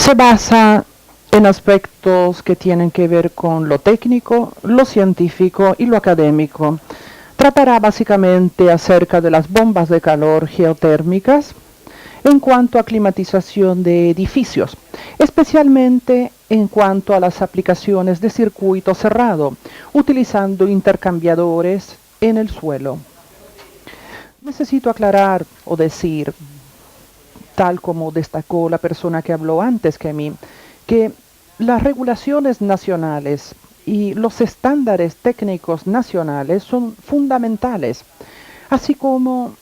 se basa en aspectos que tienen que ver con lo técnico, lo científico y lo académico. Tratará básicamente acerca de las bombas de calor geotérmicas en cuanto a climatización de edificios, especialmente en cuanto a las aplicaciones de circuito cerrado, utilizando intercambiadores en el suelo. Necesito aclarar o decir, tal como destacó la persona que habló antes que mí, que las regulaciones nacionales y los estándares técnicos nacionales son fundamentales, así como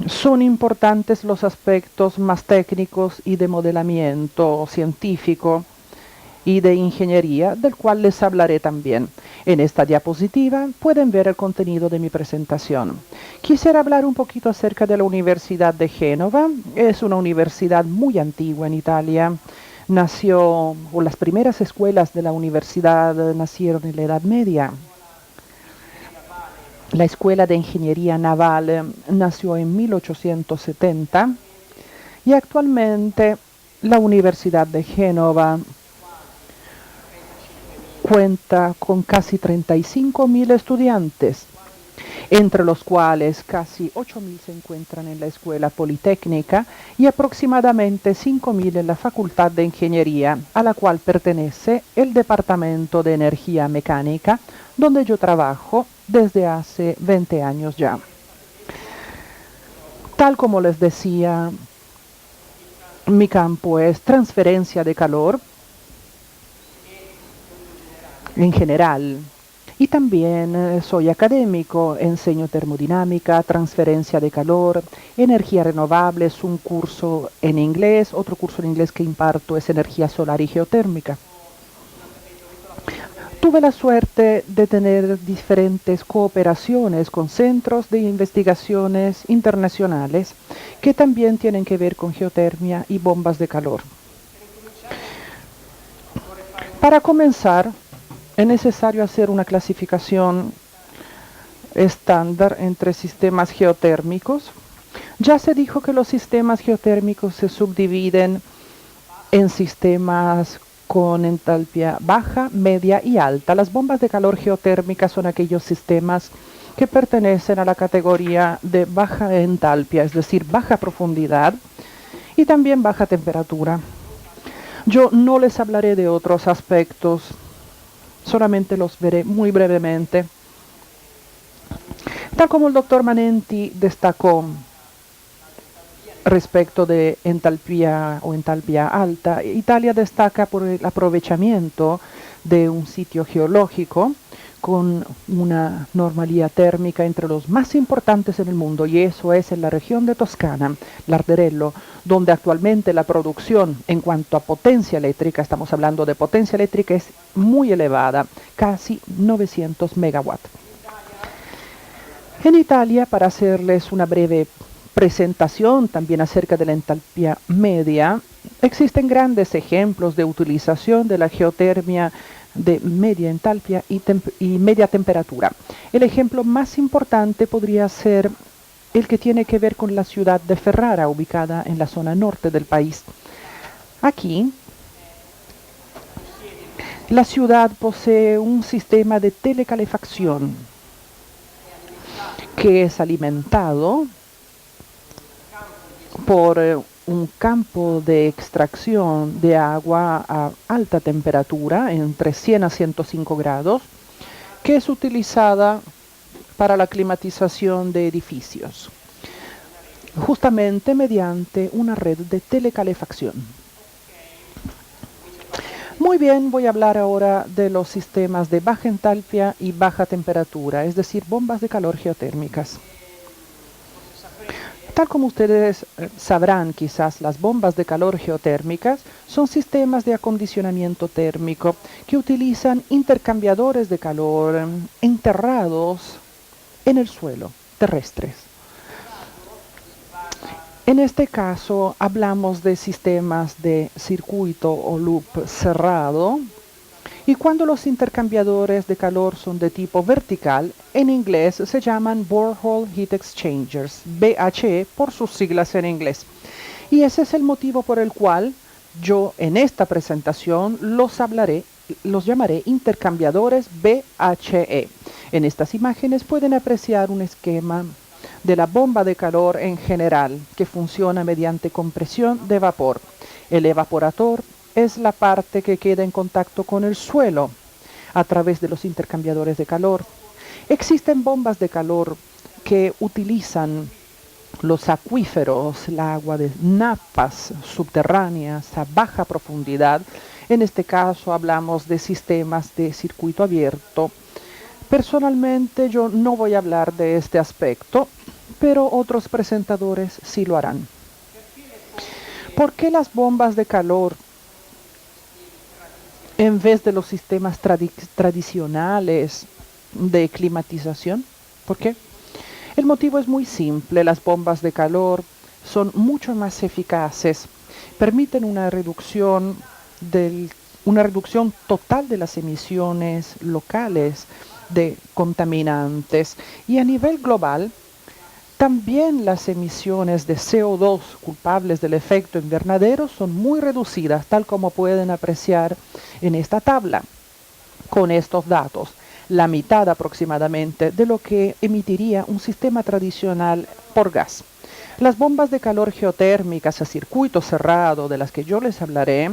son importantes los aspectos más técnicos y de modelamiento científico y de ingeniería, del cual les hablaré también. En esta diapositiva pueden ver el contenido de mi presentación. Quisiera hablar un poquito acerca de la Universidad de Génova. Es una universidad muy antigua en Italia. Las primeras escuelas de la universidad nacieron en la Edad Media. La Escuela de Ingeniería Naval nació en 1870 y actualmente la Universidad de Génova cuenta con casi 35.000 estudiantes, entre los cuales casi 8.000 se encuentran en la Escuela Politécnica y aproximadamente 5.000 en la Facultad de Ingeniería, a la cual pertenece el Departamento de Energía Mecánica, donde yo trabajo desde hace 20 años ya. Tal como les decía, mi campo es transferencia de calor en general. Y también soy académico, enseño termodinámica, transferencia de calor, energía renovable, es un curso en inglés, otro curso en inglés que imparto es energía solar y geotérmica. Tuve la suerte de tener diferentes cooperaciones con centros de investigaciones internacionales que también tienen que ver con geotermia y bombas de calor. Para comenzar, es necesario hacer una clasificación estándar entre sistemas geotérmicos. Ya se dijo que los sistemas geotérmicos se subdividen en sistemas con entalpía baja, media y alta. Las bombas de calor geotérmicas son aquellos sistemas que pertenecen a la categoría de baja entalpia, es decir, baja profundidad y también baja temperatura. Yo no les hablaré de otros aspectos, solamente los veré muy brevemente. Tal como el doctor Manenti destacó respecto de entalpía o entalpía alta, Italia destaca por el aprovechamiento de un sitio geológico con una normalidad térmica entre los más importantes en el mundo, y eso es en la región de Toscana, Larderello, donde actualmente la producción en cuanto a potencia eléctrica, estamos hablando de potencia eléctrica, es muy elevada, casi 900 megawatts. En Italia, para hacerles una breve presentación también acerca de la entalpía media, existen grandes ejemplos de utilización de la geotermia de media entalpia y media temperatura. El ejemplo más importante podría ser el que tiene que ver con la ciudad de Ferrara, ubicada en la zona norte del país. Aquí, la ciudad posee un sistema de telecalefacción que es alimentado por un campo de extracción de agua a alta temperatura, entre 100 a 105 grados, que es utilizada para la climatización de edificios, justamente mediante una red de telecalefacción. Muy bien, voy a hablar ahora de los sistemas de baja entalpia y baja temperatura, es decir, bombas de calor geotérmicas. Tal como ustedes sabrán, quizás las bombas de calor geotérmicas son sistemas de acondicionamiento térmico que utilizan intercambiadores de calor enterrados en el suelo, terrestres. En este caso hablamos de sistemas de circuito o loop cerrado, y cuando los intercambiadores de calor son de tipo vertical, en inglés se llaman Borehole Heat Exchangers, BHE por sus siglas en inglés. Y ese es el motivo por el cual yo en esta presentación los llamaré intercambiadores BHE. En estas imágenes pueden apreciar un esquema de la bomba de calor en general, que funciona mediante compresión de vapor. El evaporador es la parte que queda en contacto con el suelo a través de los intercambiadores de calor. Existen bombas de calor que utilizan los acuíferos, el agua de napas subterráneas a baja profundidad. En este caso hablamos de sistemas de circuito abierto. Personalmente yo no voy a hablar de este aspecto, pero otros presentadores sí lo harán. ¿Por qué las bombas de calor, en vez de los sistemas tradicionales de climatización? ¿Por qué? El motivo es muy simple. Las bombas de calor son mucho más eficaces, permiten una reducción total de las emisiones locales de contaminantes, y a nivel global también las emisiones de CO2 culpables del efecto invernadero son muy reducidas, tal como pueden apreciar en esta tabla. Con estos datos, la mitad aproximadamente de lo que emitiría un sistema tradicional por gas. Las bombas de calor geotérmicas a circuito cerrado, de las que yo les hablaré,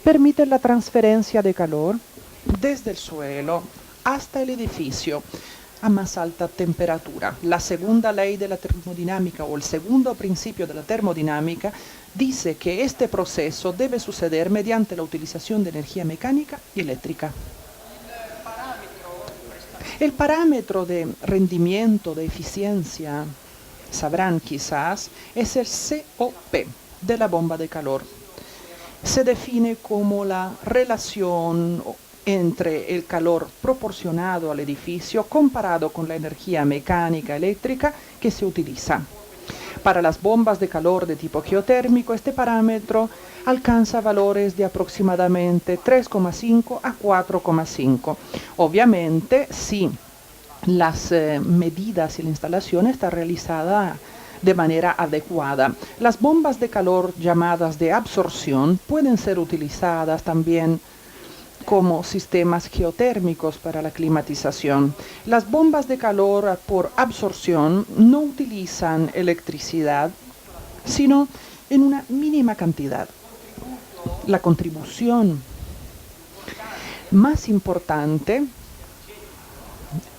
permiten la transferencia de calor desde el suelo hasta el edificio a más alta temperatura. La segunda ley de la termodinámica, o el segundo principio de la termodinámica, dice que este proceso debe suceder mediante la utilización de energía mecánica y eléctrica. El parámetro de rendimiento, de eficiencia, sabrán quizás, es el COP de la bomba de calor. Se define como la relación entre el calor proporcionado al edificio comparado con la energía mecánica eléctrica que se utiliza. Para las bombas de calor de tipo geotérmico, este parámetro alcanza valores de aproximadamente 3,5 a 4,5. Obviamente, si las medidas y la instalación está realizada de manera adecuada. Las bombas de calor llamadas de absorción pueden ser utilizadas también como sistemas geotérmicos para la climatización. Las bombas de calor por absorción no utilizan electricidad, sino en una mínima cantidad. La contribución más importante,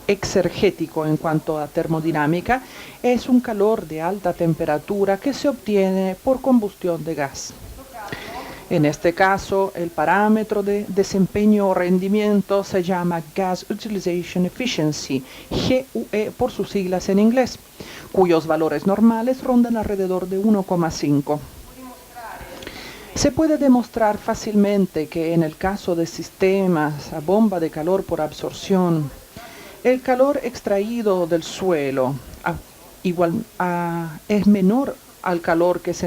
exergético en cuanto a termodinámica, es un calor de alta temperatura que se obtiene por combustión de gas. En este caso, el parámetro de desempeño o rendimiento se llama Gas Utilization Efficiency, GUE por sus siglas en inglés, cuyos valores normales rondan alrededor de 1,5. Se puede demostrar fácilmente que en el caso de sistemas a bomba de calor por absorción, el calor extraído del suelo es menor al calor que se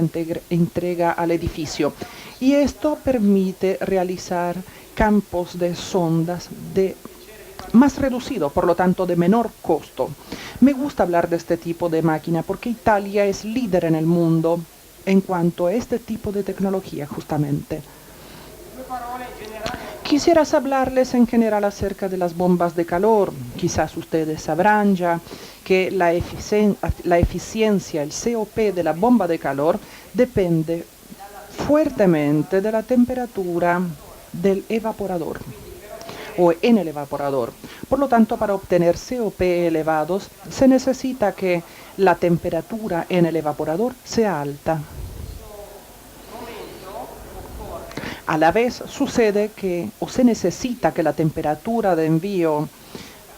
entrega al edificio, y esto permite realizar campos de sondas más reducido, por lo tanto de menor costo. Me gusta hablar de este tipo de máquina porque Italia es líder en el mundo en cuanto a este tipo de tecnología justamente. Quisiera hablarles en general acerca de las bombas de calor. Quizás ustedes sabrán ya que la eficiencia, el COP de la bomba de calor depende fuertemente de la temperatura del evaporador o en el evaporador. Por lo tanto, para obtener COP elevados, se necesita que la temperatura en el evaporador sea alta. A la vez sucede que, o se necesita que la temperatura de envío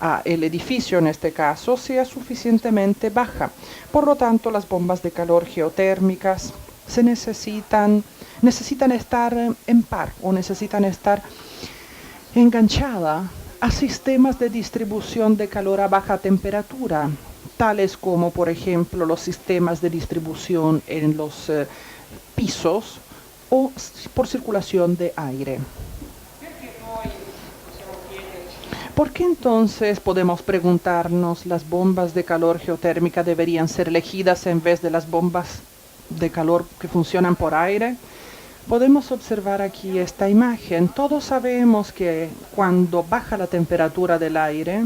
al edificio, en este caso, sea suficientemente baja. Por lo tanto, las bombas de calor geotérmicas necesitan estar en par, o necesitan estar enganchadas a sistemas de distribución de calor a baja temperatura, tales como, por ejemplo, los sistemas de distribución en los pisos o por circulación de aire. ¿Por qué entonces podemos preguntarnos las bombas de calor geotérmica deberían ser elegidas en vez de las bombas de calor que funcionan por aire. Podemos observar aquí esta imagen. Todos sabemos que cuando baja la temperatura del aire,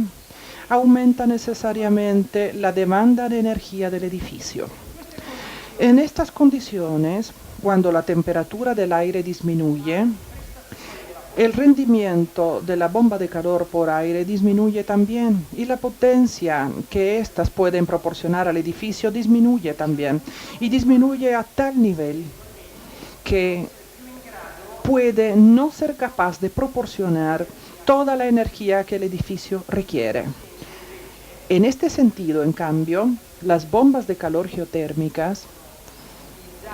aumenta necesariamente la demanda de energía del edificio. En estas condiciones, cuando la temperatura del aire disminuye, el rendimiento de la bomba de calor por aire disminuye también y la potencia que éstas pueden proporcionar al edificio disminuye también y disminuye a tal nivel que puede no ser capaz de proporcionar toda la energía que el edificio requiere. En este sentido, en cambio, las bombas de calor geotérmicas,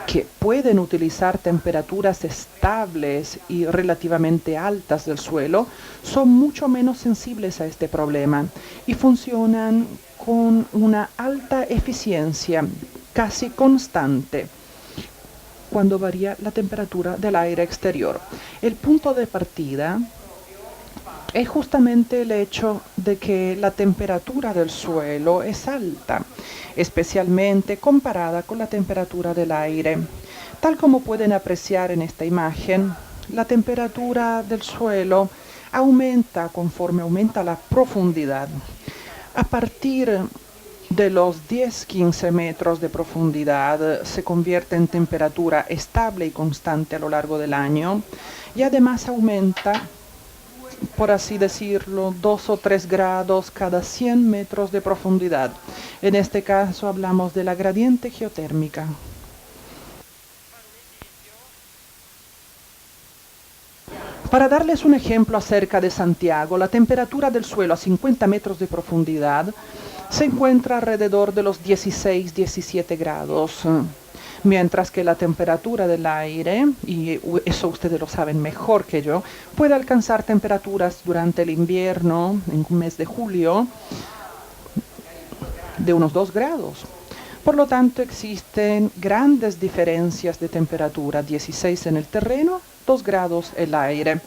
que pueden utilizar temperaturas estables y relativamente altas del suelo, son mucho menos sensibles a este problema y funcionan con una alta eficiencia, casi constante, cuando varía la temperatura del aire exterior. El punto de partida es justamente el hecho de que la temperatura del suelo es alta, especialmente comparada con la temperatura del aire. Tal como pueden apreciar en esta imagen, la temperatura del suelo aumenta conforme aumenta la profundidad. A partir de los 10-15 metros de profundidad se convierte en temperatura estable y constante a lo largo del año y además aumenta, por así decirlo, 2 o 3 grados cada 100 metros de profundidad. En este caso hablamos de la gradiente geotérmica. Para darles un ejemplo acerca de Santiago, la temperatura del suelo a 50 metros de profundidad se encuentra alrededor de los 16-17 grados, mientras que la temperatura del aire, y eso ustedes lo saben mejor que yo, puede alcanzar temperaturas durante el invierno, en un mes de julio, de unos 2 grados. Por lo tanto, existen grandes diferencias de temperatura, 16 en el terreno, 2 grados el aire.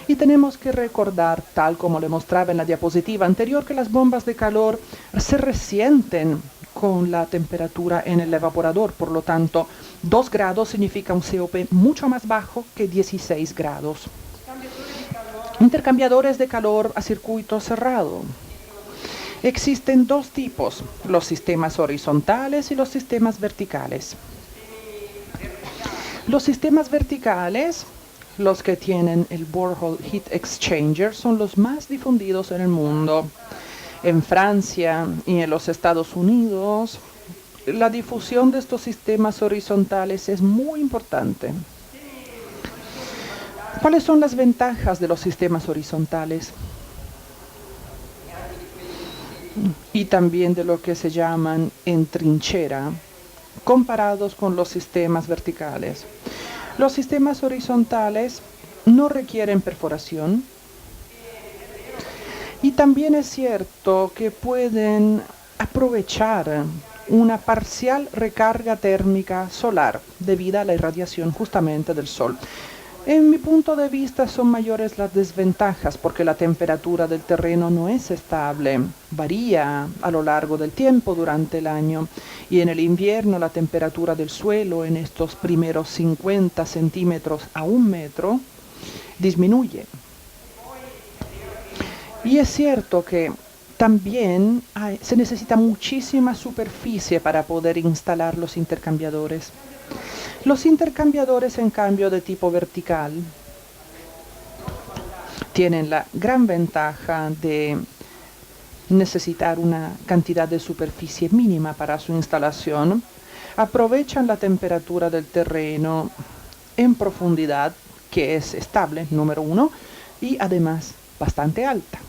Y tenemos que recordar, tal como le mostraba en la diapositiva anterior, que las bombas de calor se resienten con la temperatura en el evaporador. Por lo tanto, 2 grados significa un COP mucho más bajo que 16 grados. Intercambiadores de calor a circuito cerrado. Existen dos tipos, los sistemas horizontales y los sistemas verticales. Los sistemas verticales, los que tienen el Borehole Heat Exchanger, son los más difundidos en el mundo. En Francia y en los Estados Unidos, la difusión de estos sistemas horizontales es muy importante. ¿Cuáles son las ventajas de los sistemas horizontales? Y también de lo que se llaman en trinchera, comparados con los sistemas verticales. Los sistemas horizontales no requieren perforación y también es cierto que pueden aprovechar una parcial recarga térmica solar debido a la irradiación justamente del sol. En mi punto de vista son mayores las desventajas porque la temperatura del terreno no es estable, varía a lo largo del tiempo durante el año y en el invierno la temperatura del suelo en estos primeros 50 centímetros a 1 metro disminuye. Y es cierto que también se necesita muchísima superficie para poder instalar los intercambiadores. Los intercambiadores, en cambio, de tipo vertical, tienen la gran ventaja de necesitar una cantidad de superficie mínima para su instalación, aprovechan la temperatura del terreno en profundidad, que es estable, número 1, y además bastante alta.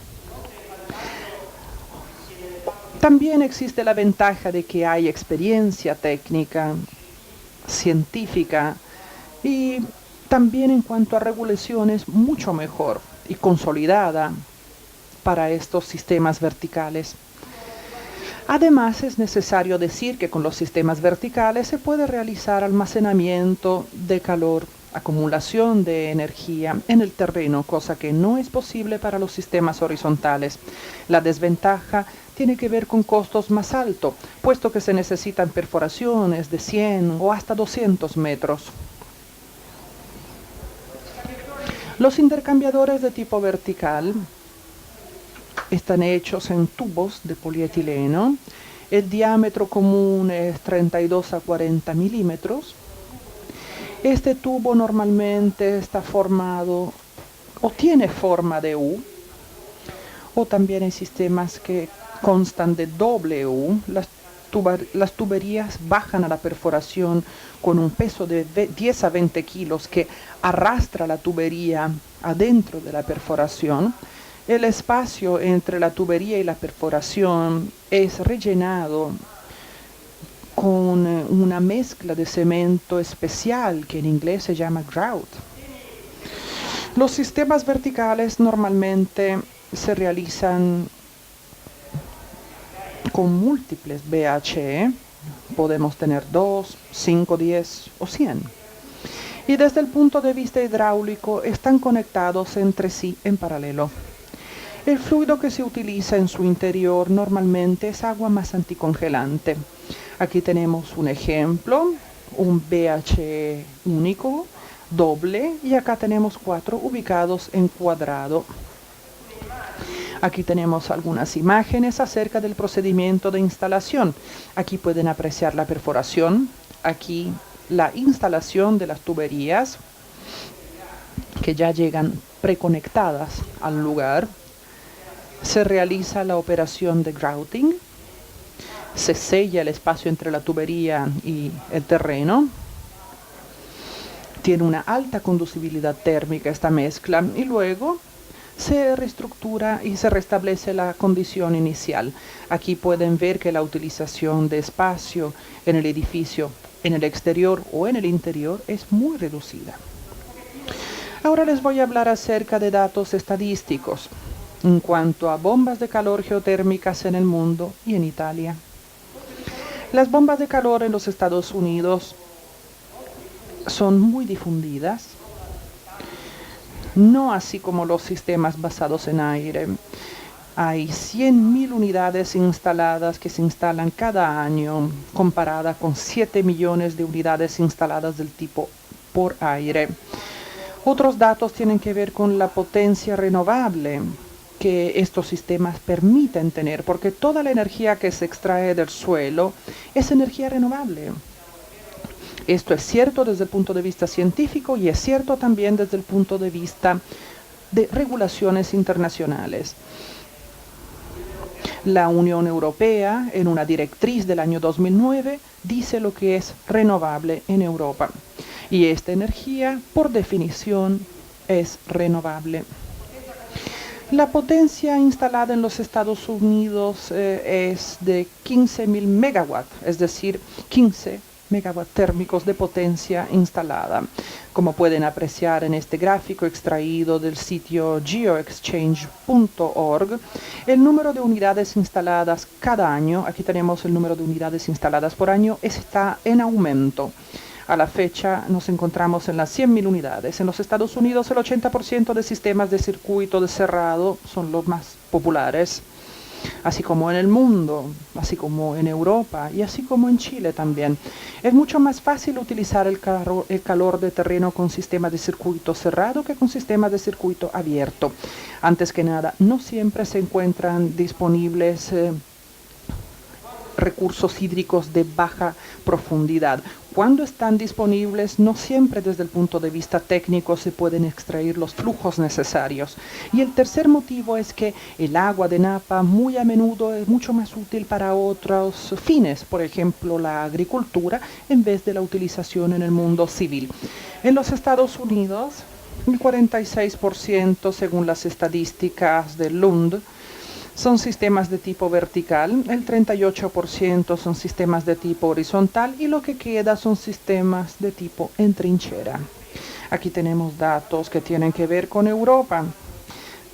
También existe la ventaja de que hay experiencia técnica, científica y también en cuanto a regulaciones mucho mejor y consolidada para estos sistemas verticales. Además, es necesario decir que con los sistemas verticales se puede realizar almacenamiento de calor acumulación de energía en el terreno, cosa que no es posible para los sistemas horizontales. La desventaja tiene que ver con costos más altos, puesto que se necesitan perforaciones de 100 o hasta 200 metros. Los intercambiadores de tipo vertical están hechos en tubos de polietileno. El diámetro común es 32 a 40 milímetros. Este tubo normalmente está formado o tiene forma de U, o también hay sistemas que constan de doble U. Las tuberías bajan a la perforación con un peso de 10 a 20 kilos que arrastra la tubería adentro de la perforación. El espacio entre la tubería y la perforación es rellenado con una mezcla de cemento especial que en inglés se llama grout. Los sistemas verticales normalmente se realizan con múltiples BHE. Podemos tener 2, 5, 10 o 100. Y desde el punto de vista hidráulico están conectados entre sí en paralelo. El fluido que se utiliza en su interior normalmente es agua más anticongelante. Aquí tenemos un ejemplo, un BHE único, doble, y acá tenemos 4 ubicados en cuadrado. Aquí tenemos algunas imágenes acerca del procedimiento de instalación. Aquí pueden apreciar la perforación, aquí la instalación de las tuberías que ya llegan preconectadas al lugar. Se realiza la operación de grouting, se sella el espacio entre la tubería y el terreno. Tiene una alta conducibilidad térmica esta mezcla y luego se reestructura y se restablece la condición inicial. Aquí pueden ver que la utilización de espacio en el edificio, en el exterior o en el interior, es muy reducida. Ahora les voy a hablar acerca de datos estadísticos en cuanto a bombas de calor geotérmicas en el mundo y en Italia. Las bombas de calor en los Estados Unidos son muy difundidas, no así como los sistemas basados en aire. Hay 100.000 unidades instaladas que se instalan cada año, comparada con 7 millones de unidades instaladas del tipo por aire. Otros datos tienen que ver con la potencia renovable que estos sistemas permiten tener, porque toda la energía que se extrae del suelo es energía renovable. Esto es cierto desde el punto de vista científico y es cierto también desde el punto de vista de regulaciones internacionales. La Unión Europea, en una directriz del año 2009, dice lo que es renovable en Europa. Y esta energía, por definición, es renovable. La potencia instalada en los Estados Unidos es de 15.000 megawatts, es decir, 15 megawatts térmicos de potencia instalada. Como pueden apreciar en este gráfico extraído del sitio geoexchange.org, el número de unidades instaladas cada año, aquí tenemos el número de unidades instaladas por año, está en aumento. A la fecha nos encontramos en las 100.000 unidades. En los Estados Unidos el 80% de sistemas de circuito de cerrado son los más populares, así como en el mundo, así como en Europa y así como en Chile también. Es mucho más fácil utilizar el calor de terreno con sistemas de circuito cerrado que con sistemas de circuito abierto. Antes que nada, no siempre se encuentran disponibles recursos hídricos de baja profundidad. Cuando están disponibles, no siempre desde el punto de vista técnico se pueden extraer los flujos necesarios. Y el tercer motivo es que el agua de Napa muy a menudo es mucho más útil para otros fines, por ejemplo la agricultura, en vez de la utilización en el mundo civil. En los Estados Unidos, el 46% según las estadísticas de Lund, son sistemas de tipo vertical, el 38% son sistemas de tipo horizontal y lo que queda son sistemas de tipo en trinchera. Aquí tenemos datos que tienen que ver con Europa,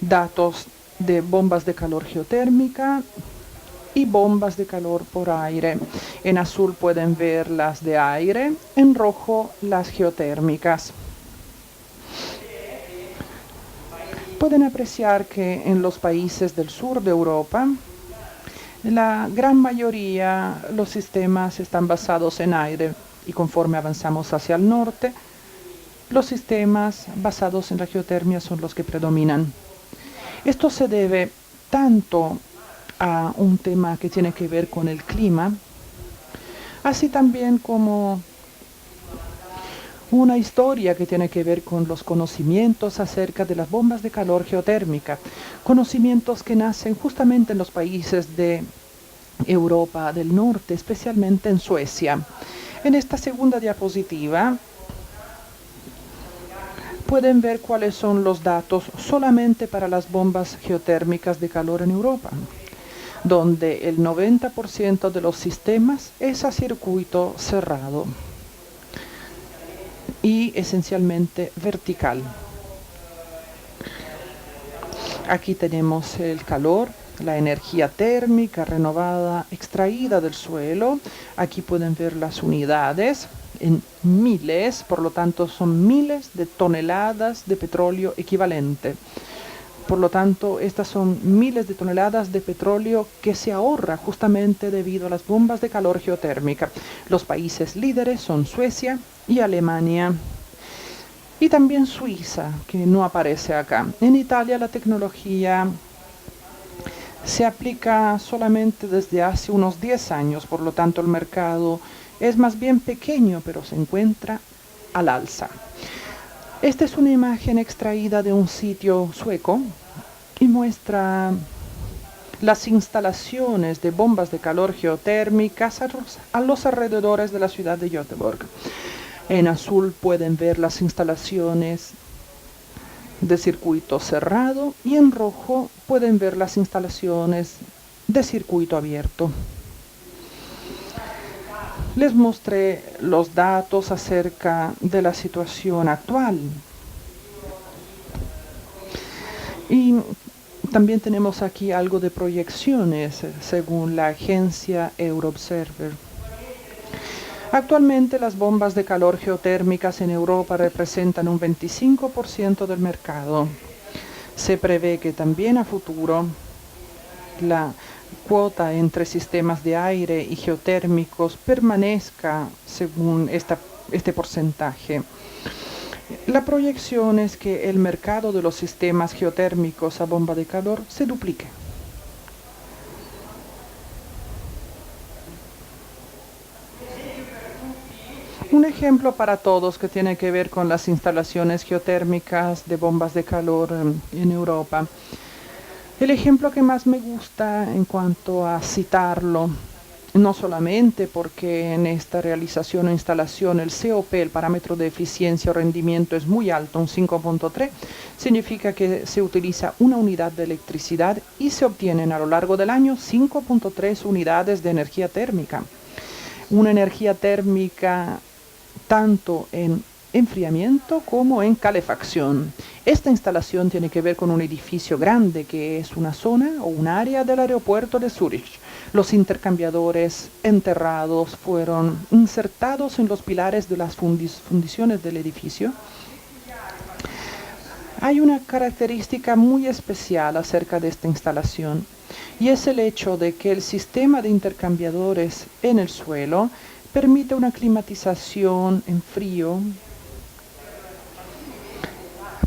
datos de bombas de calor geotérmica y bombas de calor por aire. En azul pueden ver las de aire, en rojo las geotérmicas. Pueden apreciar que en los países del sur de Europa, la gran mayoría, los sistemas están basados en aire y conforme avanzamos hacia el norte, los sistemas basados en la geotermia son los que predominan. Esto se debe tanto a un tema que tiene que ver con el clima, así también como una historia que tiene que ver con los conocimientos acerca de las bombas de calor geotérmica, conocimientos que nacen justamente en los países de Europa del Norte, especialmente en Suecia. En esta segunda diapositiva pueden ver cuáles son los datos solamente para las bombas geotérmicas de calor en Europa, donde el 90% de los sistemas es a circuito cerrado y esencialmente vertical. Aquí tenemos el calor, la energía térmica renovada extraída del suelo. Aquí pueden ver las unidades en miles, por lo tanto son miles de toneladas de petróleo equivalente. Por lo tanto, estas son miles de toneladas de petróleo que se ahorra justamente debido a las bombas de calor geotérmica. Los países líderes son Suecia y Alemania. Y también Suiza, que no aparece acá. En Italia la tecnología se aplica solamente desde hace unos 10 años, por lo tanto el mercado es más bien pequeño, pero se encuentra al alza. Esta es una imagen extraída de un sitio sueco y muestra las instalaciones de bombas de calor geotérmicas a los alrededores de la ciudad de Göteborg. En azul pueden ver las instalaciones de circuito cerrado y en rojo pueden ver las instalaciones de circuito abierto. Les mostré los datos acerca de la situación actual. Y también tenemos aquí algo de proyecciones según la agencia Euroobserver. Actualmente las bombas de calor geotérmicas en Europa representan un 25% del mercado. Se prevé que también a futuro la cuota entre sistemas de aire y geotérmicos permanezca según este porcentaje. La proyección es que el mercado de los sistemas geotérmicos a bomba de calor se duplique. Un ejemplo para todos que tiene que ver con las instalaciones geotérmicas de bombas de calor en Europa. El ejemplo que más me gusta en cuanto a citarlo, no solamente porque en esta realización o instalación el COP, el parámetro de eficiencia o rendimiento, es muy alto, un 5.3, significa que se utiliza una unidad de electricidad y se obtienen a lo largo del año 5.3 unidades de energía térmica. Una energía térmica tanto en enfriamiento como en calefacción. Esta instalación tiene que ver con un edificio grande que es una zona o un área del aeropuerto de Zúrich. Los intercambiadores enterrados fueron insertados en los pilares de las fundiciones del edificio. Hay una característica muy especial acerca de esta instalación y es el hecho de que el sistema de intercambiadores en el suelo permite una climatización en frío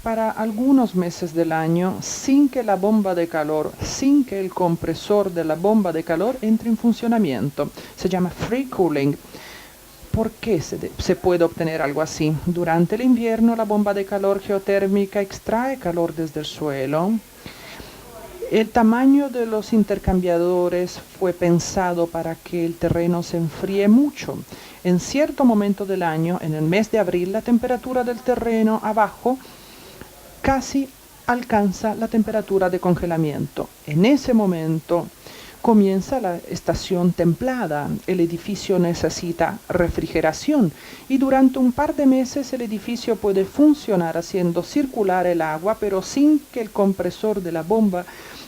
para algunos meses del año sin que la bomba de calor, sin que el compresor de la bomba de calor entre en funcionamiento. Se llama free cooling. ¿Por qué se puede obtener algo así? Durante el invierno la bomba de calor geotérmica extrae calor desde el suelo. El tamaño de los intercambiadores fue pensado para que el terreno se enfríe mucho. En cierto momento del año, en el mes de abril, la temperatura del terreno abajo casi alcanza la temperatura de congelamiento. En ese momento comienza la estación templada. El edificio necesita refrigeración y durante un par de meses el edificio puede funcionar haciendo circular el agua, pero sin que el compresor de la bomba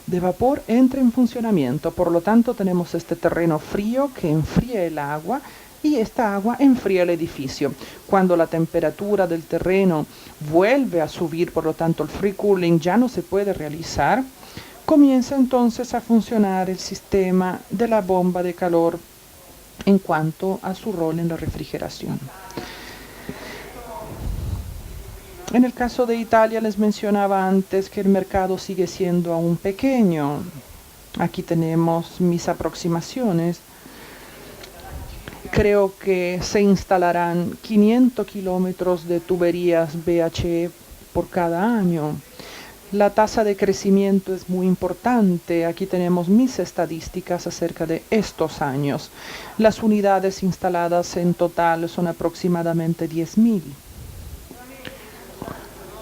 de vapor entre en funcionamiento. Por lo tanto, tenemos este terreno frío que enfría el agua y esta agua enfría el edificio. Cuando la temperatura del terreno vuelve a subir, por lo tanto el free cooling ya no se puede realizar, comienza entonces a funcionar el sistema de la bomba de calor en cuanto a su rol en la refrigeración. En el caso de Italia les mencionaba antes que el mercado sigue siendo aún pequeño. Aquí tenemos mis aproximaciones. Creo que se instalarán 500 kilómetros de tuberías BHE por cada año. La tasa de crecimiento es muy importante. Aquí tenemos mis estadísticas acerca de estos años. Las unidades instaladas en total son aproximadamente 10.000.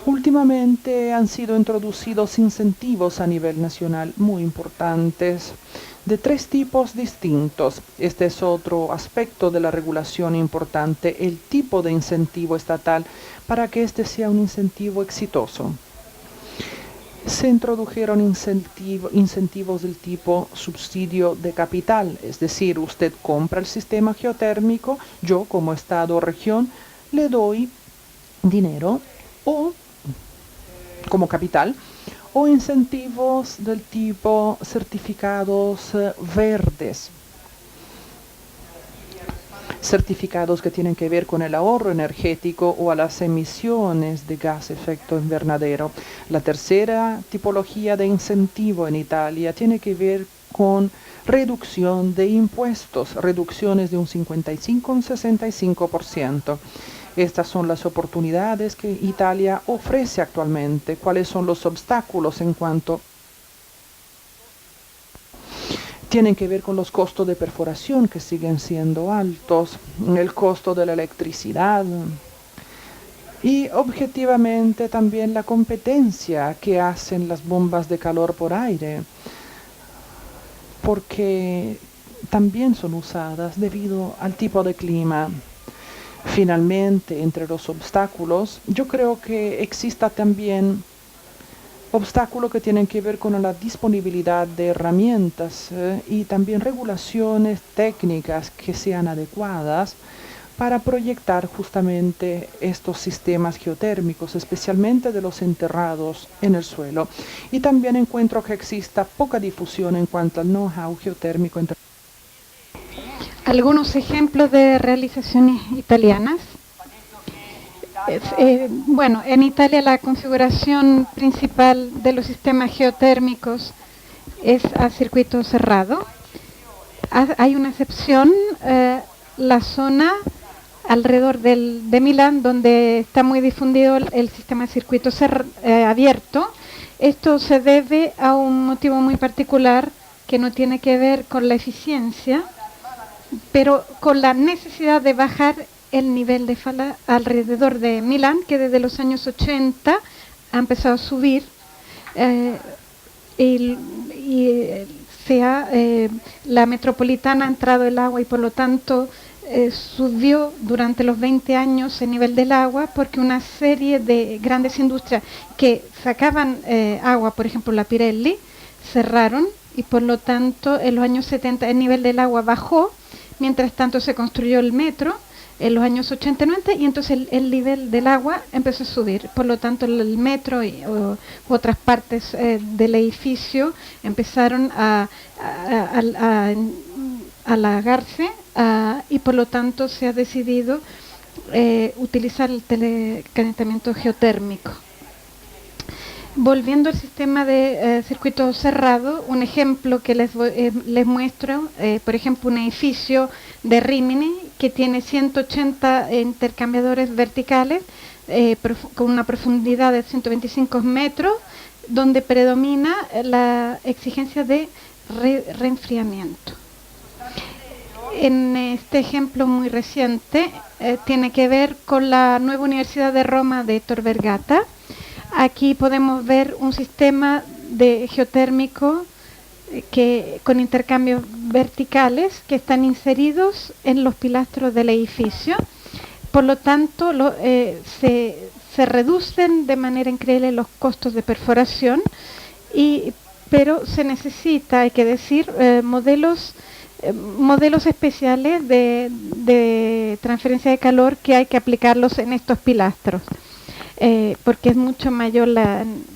Últimamente han sido introducidos incentivos a nivel nacional muy importantes, de 3 tipos distintos. Este es otro aspecto de la regulación importante, el tipo de incentivo estatal para que este sea un incentivo exitoso. Se introdujeron incentivos del tipo subsidio de capital, es decir, usted compra el sistema geotérmico, yo como Estado o región le doy dinero o como capital, o incentivos del tipo certificados verdes, certificados que tienen que ver con el ahorro energético o a las emisiones de gas efecto invernadero. La tercera tipología de incentivo en Italia tiene que ver con reducción de impuestos, reducciones de un 55 a un 65%. Estas son las oportunidades que Italia ofrece actualmente. ¿Cuáles son los obstáculos en cuanto? Tienen que ver con los costos de perforación que siguen siendo altos, el costo de la electricidad y objetivamente también la competencia que hacen las bombas de calor por aire, porque también son usadas debido al tipo de clima. Finalmente, entre los obstáculos, yo creo que exista también obstáculos que tienen que ver con la disponibilidad de herramientas y también regulaciones técnicas que sean adecuadas para proyectar justamente estos sistemas geotérmicos, especialmente de los enterrados en el suelo. Y también encuentro que exista poca difusión en cuanto al know-how geotérmico. Algunos ejemplos de realizaciones italianas. Bueno, en Italia la configuración principal de los sistemas geotérmicos es a circuito cerrado. Hay una excepción, la zona alrededor de Milán, donde está muy difundido el sistema de circuito abierto. Esto se debe a un motivo muy particular que no tiene que ver con la eficiencia, pero con la necesidad de bajar el nivel de falla alrededor de Milán, que desde los años 80 ha empezado a subir la metropolitana ha entrado el agua y por lo tanto subió durante los 20 años el nivel del agua, porque una serie de grandes industrias que sacaban agua, por ejemplo la Pirelli, cerraron y por lo tanto en los años 70 el nivel del agua bajó. Mientras tanto se construyó el metro en los años 80 y 90 y entonces el nivel del agua empezó a subir. Por lo tanto el metro y otras partes del edificio empezaron a halagarse y por lo tanto se ha decidido utilizar el telecalentamiento geotérmico. Volviendo al sistema de circuito cerrado, un ejemplo que les muestro, por ejemplo, un edificio de Rímini que tiene 180 intercambiadores verticales con una profundidad de 125 metros, donde predomina la exigencia de reenfriamiento. En este ejemplo muy reciente tiene que ver con la nueva Universidad de Roma de Tor Vergata. Aquí podemos ver un sistema de geotérmico con intercambios verticales que están inseridos en los pilastros del edificio. Por lo tanto, se reducen de manera increíble los costos de perforación, pero se necesita, hay que decir, modelos modelos especiales de transferencia de calor que hay que aplicarlos en estos pilastros, porque es mucho mayor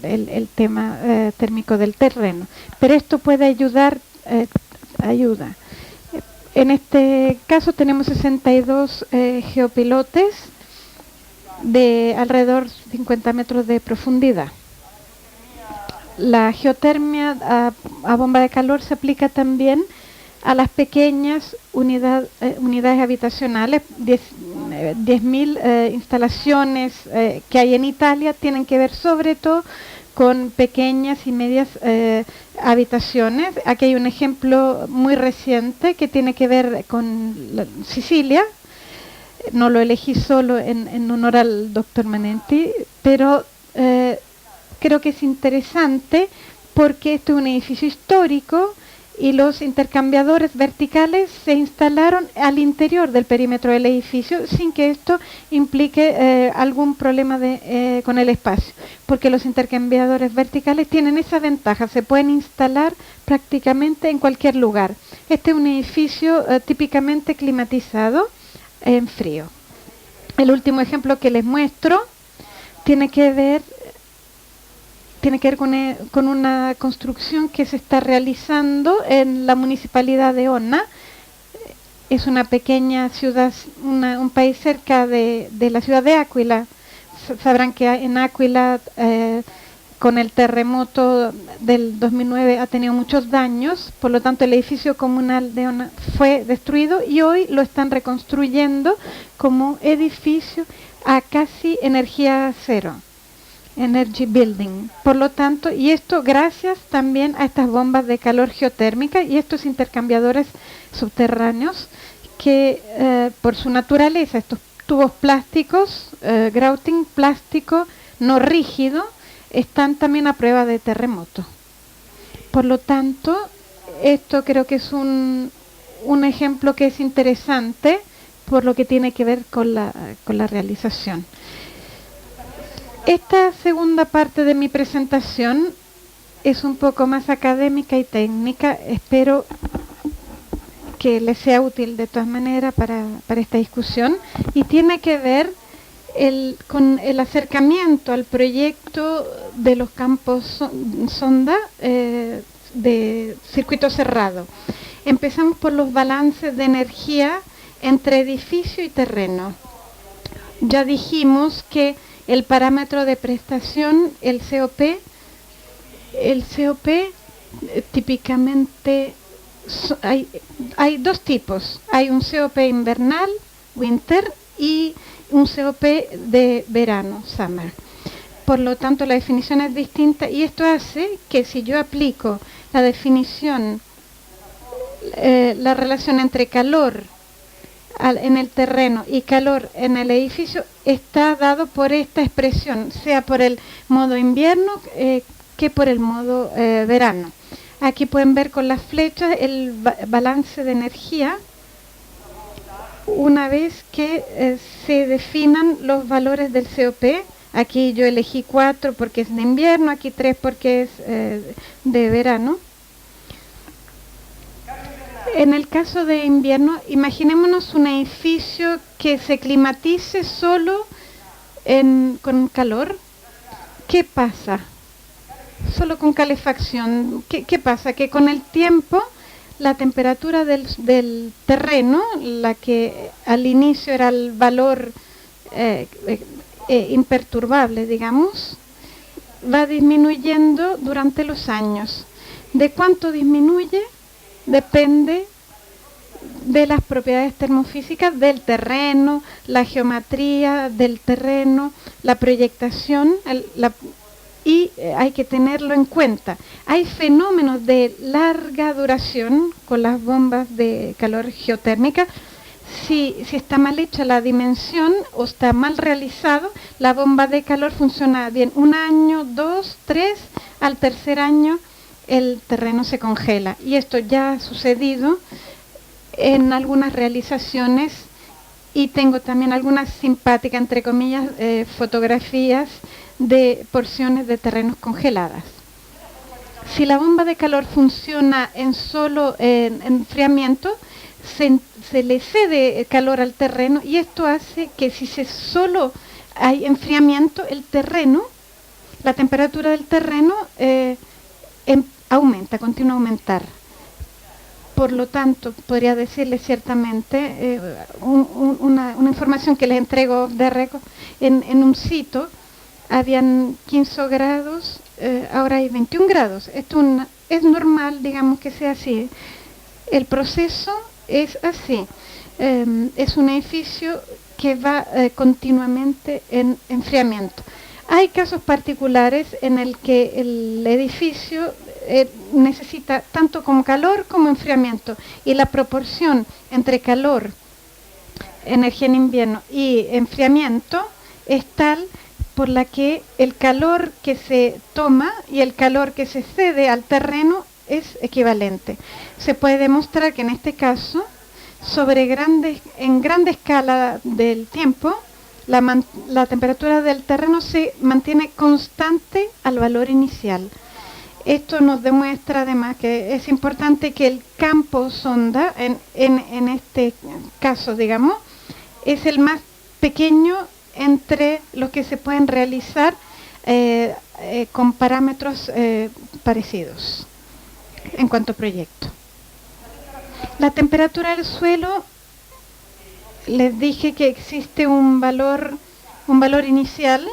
el tema térmico del terreno. Pero esto puede ayudar, ayuda. En este caso tenemos 62 geopilotes de alrededor 50 metros de profundidad. La geotermia a bomba de calor se aplica también a las pequeñas unidades habitacionales. 10.000 instalaciones que hay en Italia tienen que ver sobre todo con pequeñas y medias habitaciones. Aquí hay un ejemplo muy reciente que tiene que ver con Sicilia. No lo elegí solo en honor al doctor Manenti, pero creo que es interesante porque este es un edificio histórico y los intercambiadores verticales se instalaron al interior del perímetro del edificio sin que esto implique algún problema con el espacio, porque los intercambiadores verticales tienen esa ventaja, se pueden instalar prácticamente en cualquier lugar. Este es un edificio típicamente climatizado en frío. El último ejemplo que les muestro tiene que ver con una construcción que se está realizando en la municipalidad de Onna. Es una pequeña ciudad, un país cerca de la ciudad de Aquila. Sabrán que en Aquila, con el terremoto del 2009, ha tenido muchos daños, por lo tanto el edificio comunal de Onna fue destruido y hoy lo están reconstruyendo como edificio a casi energía cero. Energy Building. Por lo tanto, y esto gracias también a estas bombas de calor geotérmica y estos intercambiadores subterráneos que por su naturaleza, estos tubos plásticos, grouting plástico no rígido, están también a prueba de terremoto. Por lo tanto, esto creo que es un ejemplo que es interesante por lo que tiene que ver con la realización. Esta segunda parte de mi presentación es un poco más académica y técnica. Espero que les sea útil de todas maneras para esta discusión y tiene que ver con el acercamiento al proyecto de los campos sonda de circuito cerrado. Empezamos por los balances de energía entre edificio y terreno. Ya dijimos que el parámetro de prestación, el COP típicamente hay dos tipos. Hay un COP invernal, winter, y un COP de verano, summer. Por lo tanto, la definición es distinta y esto hace que si yo aplico la definición, la relación entre calor en el terreno y calor en el edificio está dado por esta expresión, sea por el modo invierno que por el modo verano. Aquí pueden ver con las flechas el balance de energía una vez que se definan los valores del COP. Aquí yo elegí 4 porque es de invierno, aquí 3 porque es de verano. En el caso de invierno, imaginémonos un edificio que se climatice solo con calor. ¿Qué pasa? Solo con calefacción. ¿Qué pasa? Que con el tiempo la temperatura del terreno, la que al inicio era el valor imperturbable, digamos, va disminuyendo durante los años. ¿De cuánto disminuye? Depende de las propiedades termofísicas del terreno, la geometría del terreno, la proyectación, y hay que tenerlo en cuenta. Hay fenómenos de larga duración con las bombas de calor geotérmica. Si está mal hecha la dimensión o está mal realizado, la bomba de calor funciona bien 1 año, 2, 3, al tercer año el terreno se congela. Y esto ya ha sucedido en algunas realizaciones y tengo también algunas simpáticas, entre comillas, fotografías de porciones de terrenos congeladas. Si la bomba de calor funciona en solo enfriamiento, se le cede calor al terreno y esto hace que si solo hay enfriamiento, el terreno, la temperatura del terreno aumenta, continúa a aumentar. Por lo tanto, podría decirles ciertamente una información que les entrego de récord. En un sitio habían 15 grados, ahora hay 21 grados. Esto es normal, digamos que sea así. El proceso es así. Es un edificio que va continuamente en enfriamiento. Hay casos particulares en el que el edificio necesita tanto como calor como enfriamiento, y la proporción entre calor, energía en invierno, y enfriamiento es tal por la que el calor que se toma y el calor que se cede al terreno es equivalente. Se puede demostrar que en este caso, en grande escala del tiempo, la temperatura del terreno se mantiene constante al valor inicial. Esto nos demuestra además que es importante que el campo sonda, en este caso, digamos, es el más pequeño entre los que se pueden realizar con parámetros parecidos en cuanto a proyecto. La temperatura del suelo, les dije que existe un valor inicial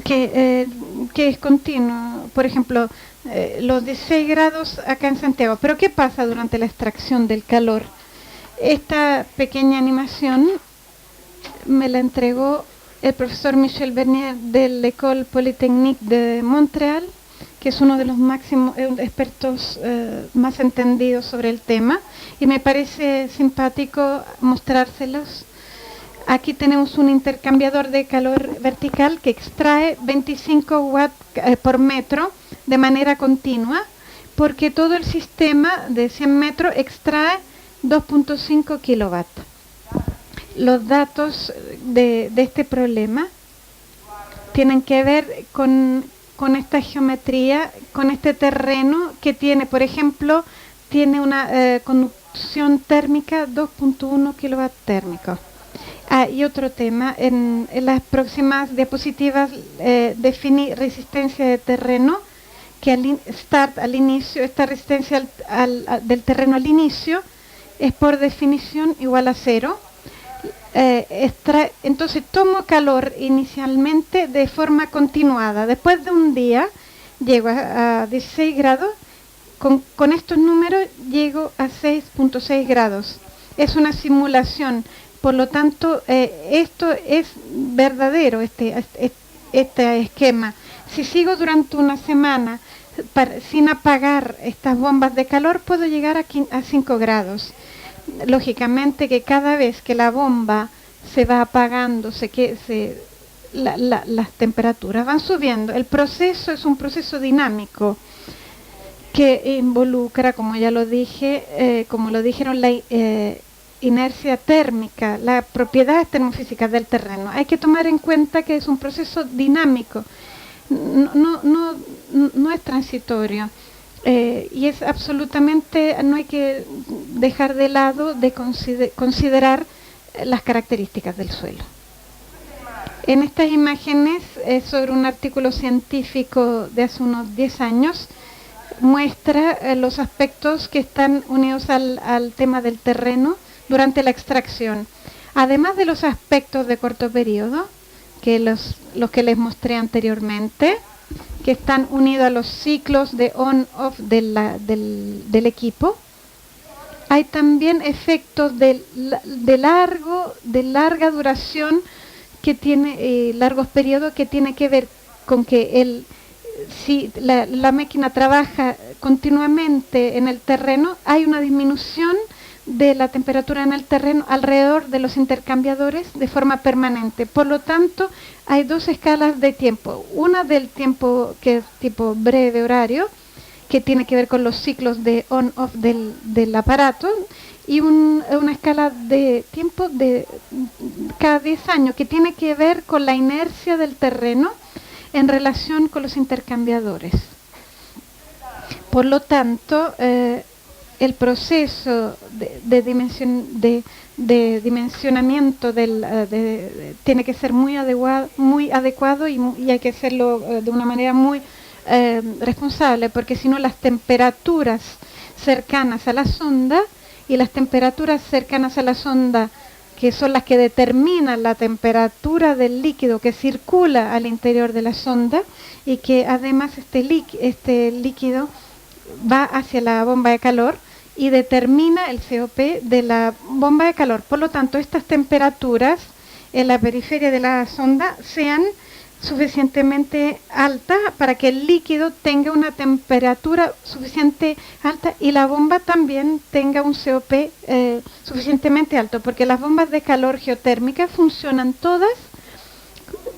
que es continuo. Por ejemplo, los 16 grados acá en Santiago. Pero ¿qué pasa durante la extracción del calor? Esta pequeña animación me la entregó el profesor Michel Bernier de l'École Polytechnique de Montréal, que es uno de los máximos expertos más entendidos sobre el tema, y me parece simpático mostrárselos. Aquí tenemos un intercambiador de calor vertical que extrae 25 watts por metro de manera continua, porque todo el sistema de 100 metros extrae 2.5 kilowatts. Los datos de este problema tienen que ver con esta geometría, con este terreno que tiene, por ejemplo, tiene una conducción térmica 2.1 kilowatts térmicos. Y otro tema, en las próximas diapositivas definí resistencia de terreno, que al inicio, esta resistencia del terreno al inicio es por definición igual a 0. Entonces tomo calor inicialmente de forma continuada. Después de un día llego a 16 grados, con estos números llego a 6.6 grados. Es una simulación. Por lo tanto, esto es verdadero, este esquema. Si sigo durante una semana sin apagar estas bombas de calor, puedo llegar a 5 grados. Lógicamente que cada vez que la bomba se va apagando, las temperaturas van subiendo. El proceso es un proceso dinámico que involucra, como ya lo dije, como lo dijeron, la inercia térmica, las propiedades termofísicas del terreno. Hay que tomar en cuenta que es un proceso dinámico, no es transitorio, y es absolutamente, no hay que dejar de lado de considerar las características del suelo. En estas imágenes, sobre un artículo científico de hace unos 10 años, muestra los aspectos que están unidos al tema del terreno durante la extracción. Además de los aspectos de corto periodo, que los que les mostré anteriormente, que están unidos a los ciclos de on-off del equipo, hay también efectos de larga duración, que tiene largos periodos, que tiene que ver con que si la máquina trabaja continuamente en el terreno, hay una disminución de la temperatura en el terreno alrededor de los intercambiadores de forma permanente. Por lo tanto, hay dos escalas de tiempo. Una del tiempo que es tipo breve horario, que tiene que ver con los ciclos de on-off del aparato, y una escala de tiempo de cada 10 años, que tiene que ver con la inercia del terreno en relación con los intercambiadores. Por lo tanto, el proceso de dimensionamiento tiene que ser muy adecuado y hay que hacerlo de una manera muy responsable, porque si no las temperaturas cercanas a la sonda y las temperaturas cercanas a la sonda, que son las que determinan la temperatura del líquido que circula al interior de la sonda, y que además este líquido va hacia la bomba de calor y determina el COP de la bomba de calor. Por lo tanto, estas temperaturas en la periferia de la sonda sean suficientemente altas para que el líquido tenga una temperatura suficiente alta y la bomba también tenga un COP suficientemente alto, porque las bombas de calor geotérmicas funcionan todas,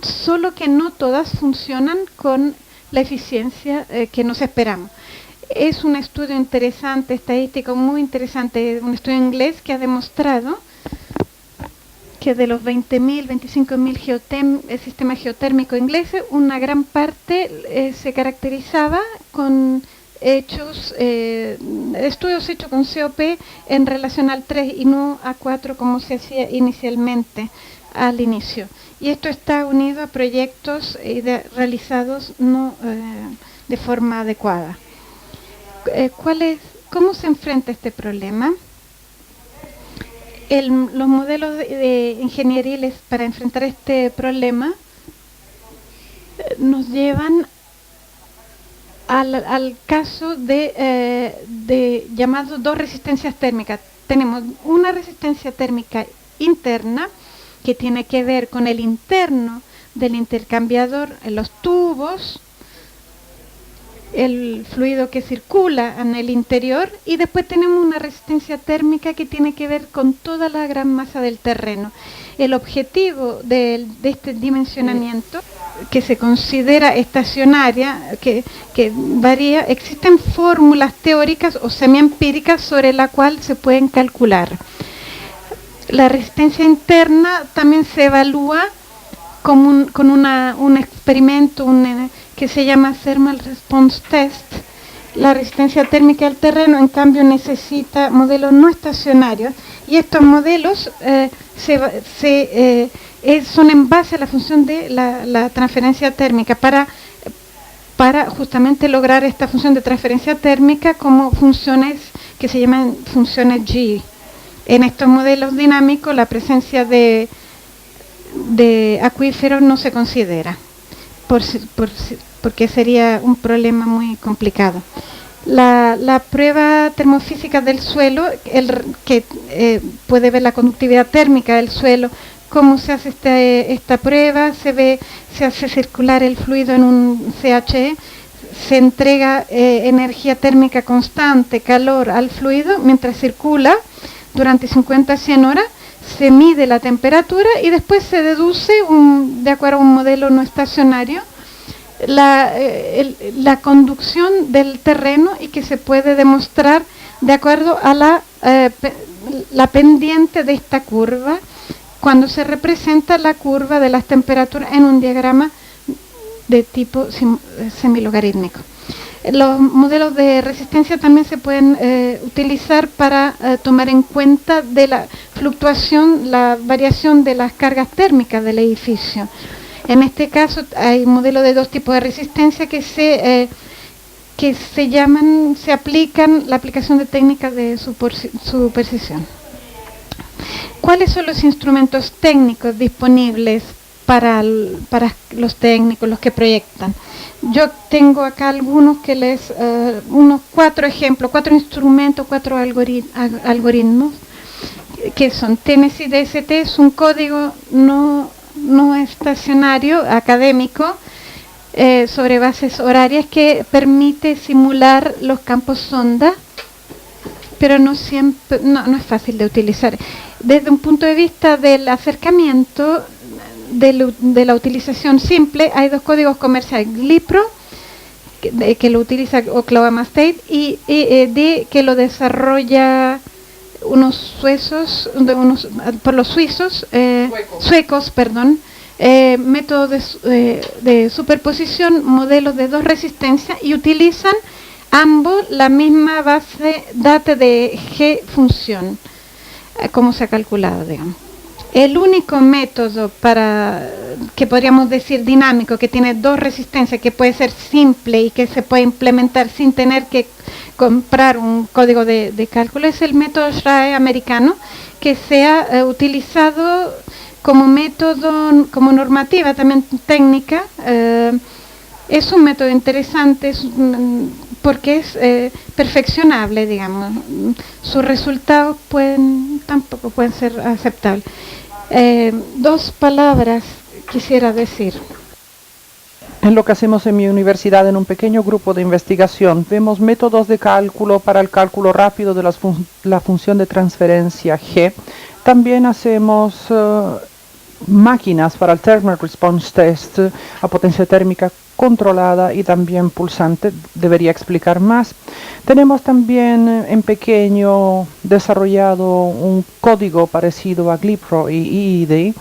solo que no todas funcionan con la eficiencia que nos esperamos. Es un estudio interesante, estadístico muy interesante, un estudio inglés que ha demostrado que de los 20.000, 25.000 sistemas geotérmicos ingleses, una gran parte se caracterizaba con estudios hechos con COP en relación al 3 y no a 4 como se hacía inicialmente al inicio. Y esto está unido a proyectos realizados no de forma adecuada. ¿Cómo se enfrenta este problema? Los modelos ingenieriles para enfrentar este problema nos llevan al caso de llamados dos resistencias térmicas. Tenemos una resistencia térmica interna que tiene que ver con el interno del intercambiador en los tubos, el fluido que circula en el interior, y después tenemos una resistencia térmica que tiene que ver con toda la gran masa del terreno. El objetivo de este dimensionamiento, que se considera estacionaria, que varía, existen fórmulas teóricas o semiempíricas sobre la cual se pueden calcular. La resistencia interna también se evalúa con un experimento que se llama Thermal Response Test. La resistencia térmica al terreno, en cambio, necesita modelos no estacionarios, y estos modelos son en base a la función de la transferencia térmica para justamente lograr esta función de transferencia térmica como funciones que se llaman funciones G. En estos modelos dinámicos la presencia de acuíferos no se considera, porque sería un problema muy complicado. La prueba termofísica del suelo, que puede ver la conductividad térmica del suelo, cómo se hace esta prueba, se hace circular el fluido en un CHE, se entrega energía térmica constante, calor al fluido mientras circula durante 50 a 100 horas, se mide la temperatura y después se deduce, de acuerdo a un modelo no estacionario, la conducción del terreno, y que se puede demostrar de acuerdo a la pendiente de esta curva cuando se representa la curva de las temperaturas en un diagrama de tipo semilogarítmico. Los modelos de resistencia también se pueden utilizar para tomar en cuenta de la fluctuación, la variación de las cargas térmicas del edificio. En este caso hay modelos de dos tipos de resistencia que se aplican la aplicación de técnicas de superposición. ¿Cuáles son los instrumentos técnicos disponibles para los técnicos, los que proyectan? Yo tengo acá algunos unos 4 ejemplos, 4 instrumentos, 4 algoritmos, que son Tennessee DST, es un código no estacionario, académico, sobre bases horarias, que permite simular los campos sonda, pero no es fácil de utilizar. Desde un punto de vista del acercamiento, de la utilización simple, hay 2 códigos comerciales: GLIPRO, que lo utiliza Oklahoma State, y EED, que lo desarrolla por los suecos, métodos de superposición, modelos de 2 resistencias, y utilizan ambos la misma base date de G función, como se ha calculado, digamos. El único método que podríamos decir dinámico, que tiene dos resistencias, que puede ser simple y que se puede implementar sin tener que comprar un código de cálculo, es el método Schrae americano, que se ha utilizado como método, como normativa también técnica. Es un método interesante porque es perfeccionable, digamos. Sus resultados tampoco pueden ser aceptables. Dos palabras quisiera decir. En lo que hacemos en mi universidad, en un pequeño grupo de investigación, vemos métodos de cálculo para el cálculo rápido de la función de transferencia G. También hacemos máquinas para el Thermal Response Test a potencia térmica controlada y también pulsante. Debería explicar más. Tenemos también en pequeño desarrollado un código parecido a GliPro y EED,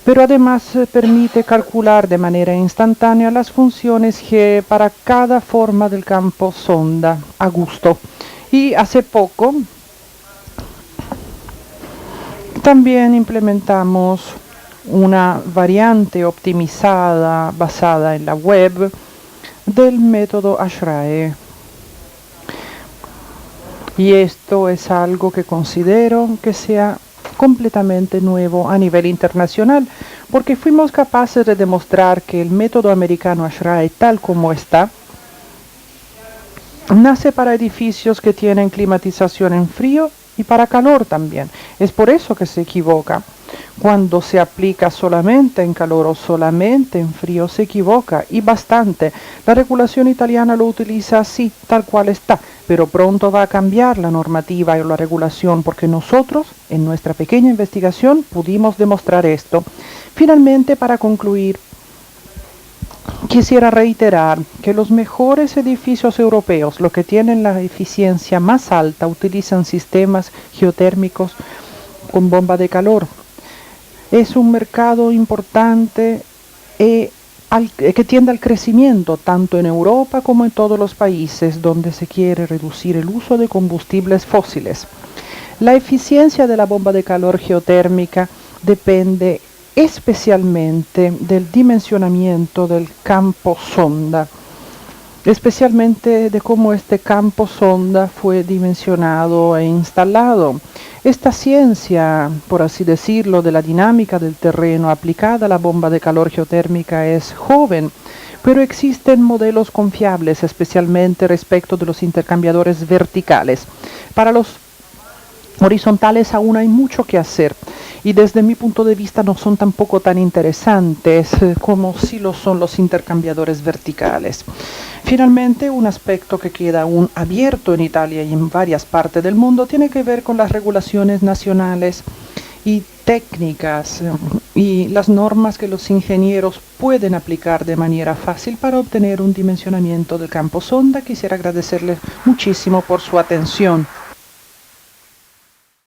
pero además permite calcular de manera instantánea las funciones G para cada forma del campo sonda a gusto. Y hace poco también implementamos una variante optimizada basada en la web del método Ashrae. Y esto es algo que considero que sea completamente nuevo a nivel internacional, porque fuimos capaces de demostrar que el método americano Ashrae, tal como está, nace para edificios que tienen climatización en frío y para calor también. Es por eso que se equivoca. Cuando se aplica solamente en calor o solamente en frío, se equivoca, y bastante. La regulación italiana lo utiliza así, tal cual está, pero pronto va a cambiar la normativa y la regulación, porque nosotros, en nuestra pequeña investigación, pudimos demostrar esto. Finalmente, para concluir, quisiera reiterar que los mejores edificios europeos, los que tienen la eficiencia más alta, utilizan sistemas geotérmicos con bomba de calor. Es un mercado importante que tiende al crecimiento, tanto en Europa como en todos los países donde se quiere reducir el uso de combustibles fósiles. La eficiencia de la bomba de calor geotérmica depende especialmente del dimensionamiento del campo sonda, especialmente de cómo este campo sonda fue dimensionado e instalado. Esta ciencia, por así decirlo, de la dinámica del terreno aplicada a la bomba de calor geotérmica es joven, pero existen modelos confiables, especialmente respecto de los intercambiadores verticales. Para los horizontales aún hay mucho que hacer, y desde mi punto de vista no son tampoco tan interesantes como sí lo son los intercambiadores verticales. Finalmente, un aspecto que queda aún abierto en Italia y en varias partes del mundo tiene que ver con las regulaciones nacionales y técnicas y las normas que los ingenieros pueden aplicar de manera fácil para obtener un dimensionamiento del campo sonda. Quisiera agradecerles muchísimo por su atención.